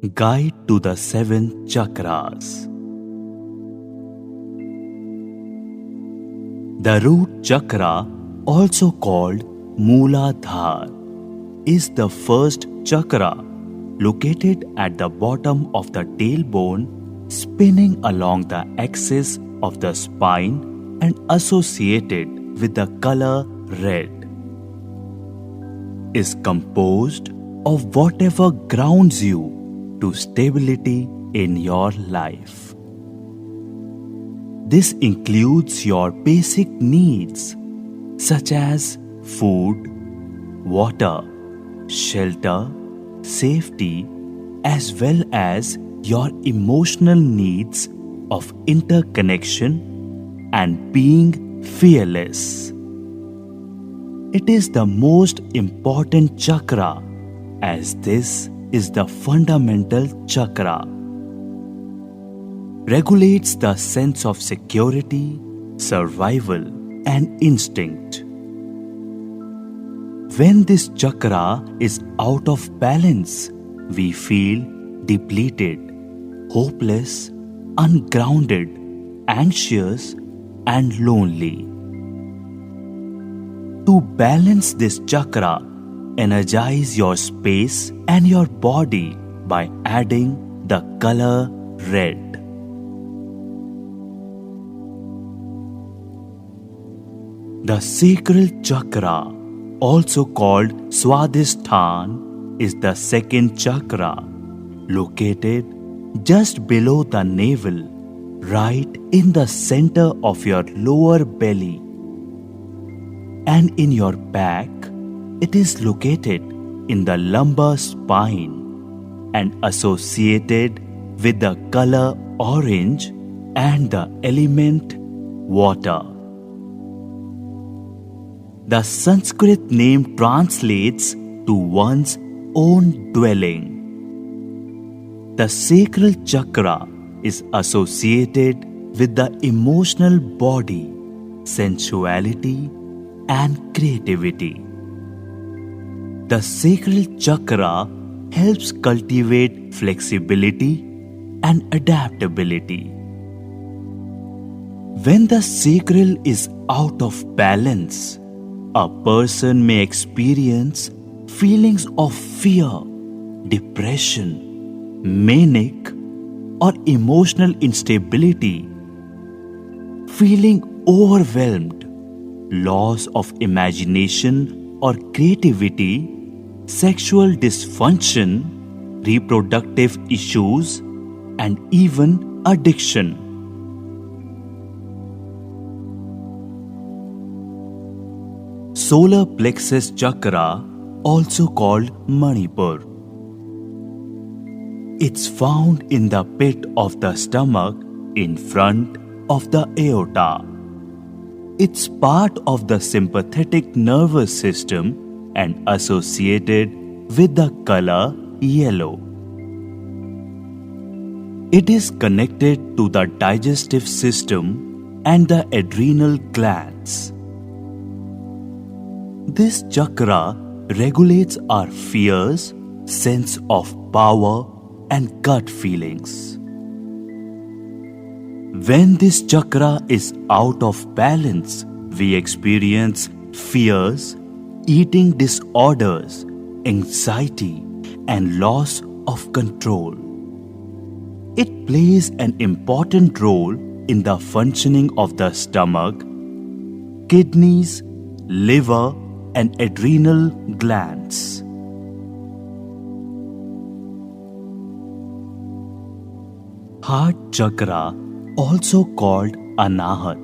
Guide to the 7 chakras. The root chakra, also called Mooladhara, is the first chakra located at the bottom of the tailbone, spinning along the axis of the spine and associated with the color red. Is composed of whatever grounds you to stability in your life. This includes your basic needs such as food, water, shelter, safety, as well as your emotional needs of interconnection and being fearless. It is the most important chakra as this is the fundamental chakra. Regulates the sense of security, survival, and instinct. When this chakra is out of balance, we feel depleted, hopeless, ungrounded, anxious, and lonely. To balance this chakra, energize your space and your body by adding the color red. The sacral chakra, also called Swadhisthana, is the second chakra, located just below the navel, right in the center of your lower belly. And in your back, it is located in the lumbar spine and associated with the color orange and the element water. The Sanskrit name translates to one's own dwelling. The sacral chakra is associated with the emotional body, sensuality, and creativity. The sacral chakra helps cultivate flexibility and adaptability. When the sacral is out of balance, a person may experience feelings of fear, depression, manic, or emotional instability, feeling overwhelmed, loss of imagination or creativity, sexual dysfunction, reproductive issues, and even addiction. Solar plexus chakra, also called Manipur. It's found in the pit of the stomach in front of the aorta. It's part of the sympathetic nervous system and associated with the color yellow. It is connected to the digestive system and the adrenal glands. This chakra regulates our fears, sense of power, and gut feelings. When this chakra is out of balance, we experience fears, eating disorders, anxiety, and loss of control. It plays an important role in the functioning of the stomach, kidneys, liver, and adrenal glands. Heart chakra, also called Anahat.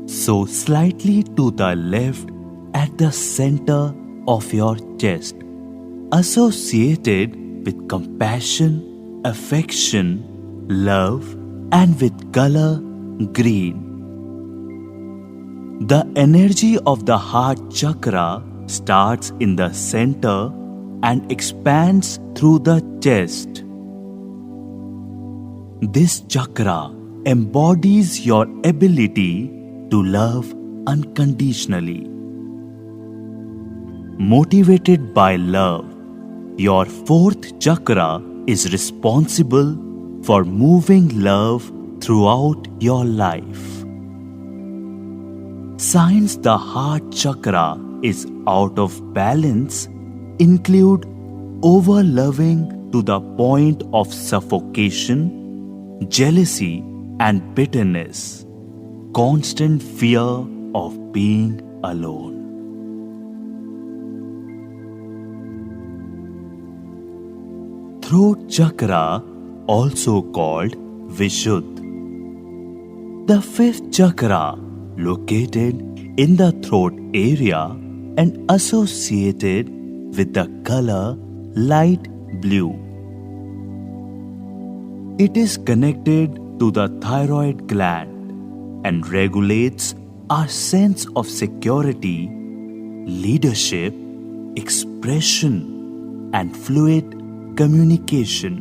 So slightly to the left at the center of your chest, associated with compassion, affection, love, and with color green. The energy of the heart chakra starts in the center and expands through the chest. This chakra embodies your ability to love unconditionally. Motivated by love, Your fourth chakra is responsible for moving love throughout your life. Signs the heart chakra is out of balance include over-loving to the point of suffocation, jealousy and bitterness, constant fear of being alone. Throat chakra, also called Vishuddha. The fifth chakra, located in the throat area and associated with the color light blue. It is connected to the thyroid gland and regulates our sense of security, leadership, expression, and fluid communication.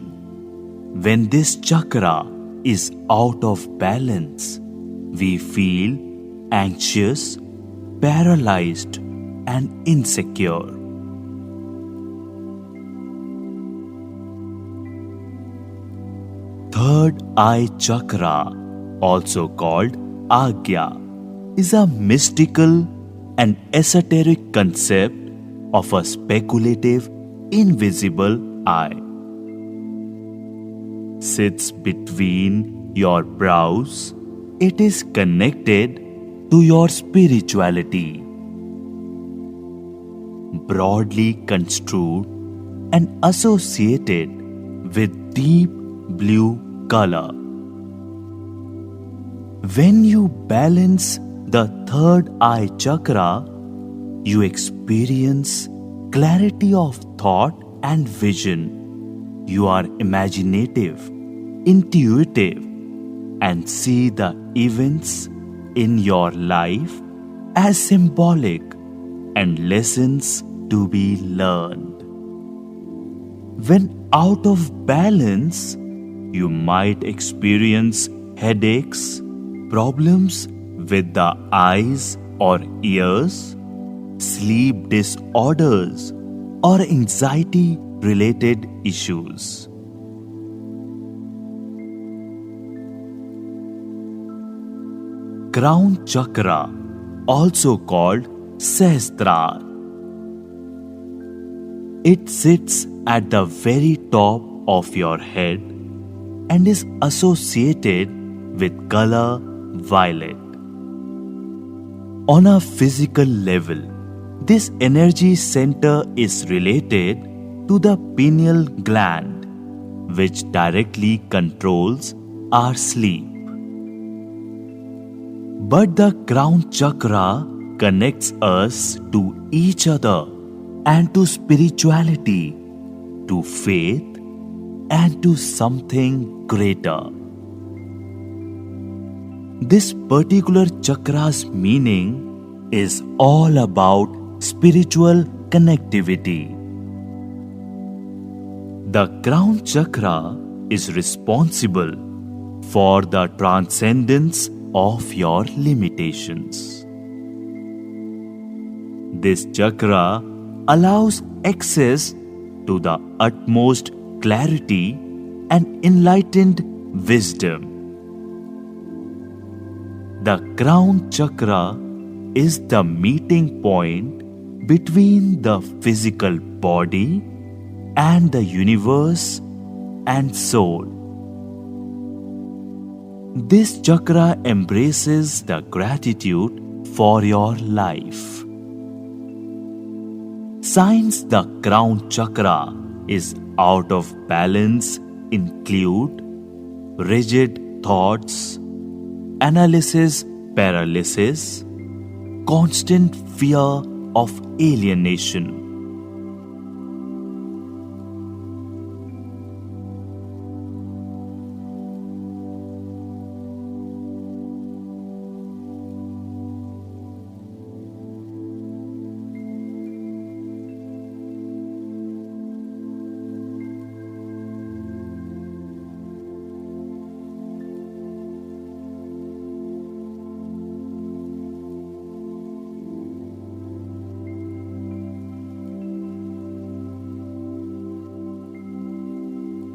When this chakra is out of balance, we feel anxious, paralyzed, and insecure. Third eye chakra, also called Agya, is a mystical and esoteric concept of a speculative, invisible eye. Sits between your brows. It is connected to your spirituality. Broadly construed and associated with deep blue color. When you balance the third eye chakra, you experience clarity of thought and vision. You are imaginative, intuitive, and see the events in your life as symbolic and lessons to be learned. When out of balance, you might experience headaches, problems with the eyes or ears, sleep disorders, or anxiety-related issues. Crown chakra, also called Sahasrara. It sits at the very top of your head and is associated with color violet. On a physical level, this energy center is related to the pineal gland, which directly controls our sleep. But the crown chakra connects us to each other and to spirituality, to faith, and to something greater. This particular chakra's meaning is all about spiritual connectivity. The crown chakra is responsible for the transcendence of your limitations. This chakra allows access to the utmost clarity and enlightened wisdom. The crown chakra is the meeting point between the physical body and the universe and soul. This chakra embraces the gratitude for your life. Signs the crown chakra is out of balance include rigid thoughts, analysis paralysis, constant fear of alienation,